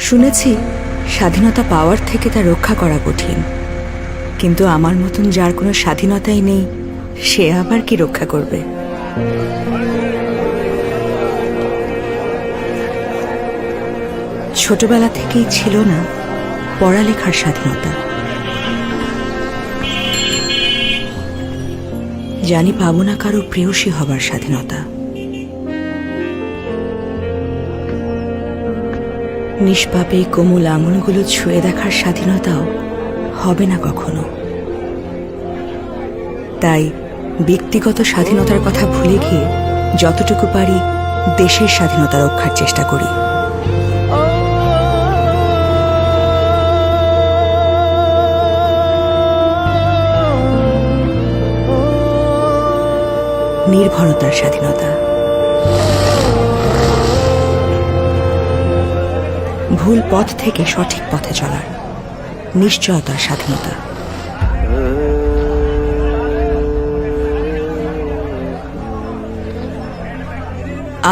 শুনেছি স্বাধীনতা পাওয়ার থেকে তা রক্ষা করা কঠিন, কিন্তু আমার মতন যার কোনো স্বাধীনতাই নেই সে আবার কি রক্ষা করবে? ছোটবেলা থেকেই ছিল না পড়ালেখার স্বাধীনতা। জানি পাবো না কারো প্রেয়সী হবার স্বাধীনতা। নিষ্পাপে কোমল আঙুলগুলো ছুঁয়ে দেখার স্বাধীনতাও হবে না কখনো। তাই ব্যক্তিগত স্বাধীনতার কথা ভুলে গিয়ে যতটুকু পারি দেশের স্বাধীনতা রক্ষার চেষ্টা করি। নির্ভরতার স্বাধীনতা, ভুল পথ থেকে সঠিক পথে চলার নিশ্চয়তার স্বাধীনতা,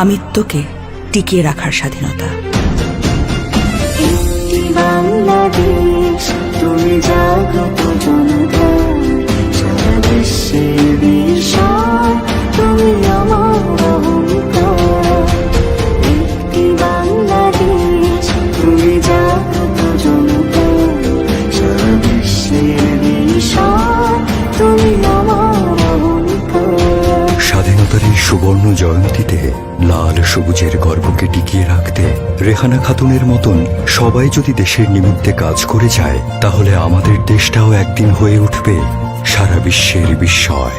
আমিত্বকে টিকিয়ে রাখার স্বাধীনতা। বাংলাদেশ তুমি জাগ্রত জনতার, সারা বিশ্বের বিষয় তুমি আমার অহংকার। একটি বাংলাদেশ তুমি জাগ্রত জনতার, সারা বিশ্বের বিষয় তুমি আমার অহংকার। স্বাধীনতার এই সুবর্ণ জয়ন্তীতে লাল সবুজের গর্বকে টিকিয়ে রাখতে রেহানা খাতুনের মতন সবাই যদি দেশের নিমিত্তে কাজ করে যায়, তাহলে আমাদের দেশটাও একদিন হয়ে উঠবে সারা বিশ্বের বিস্ময়।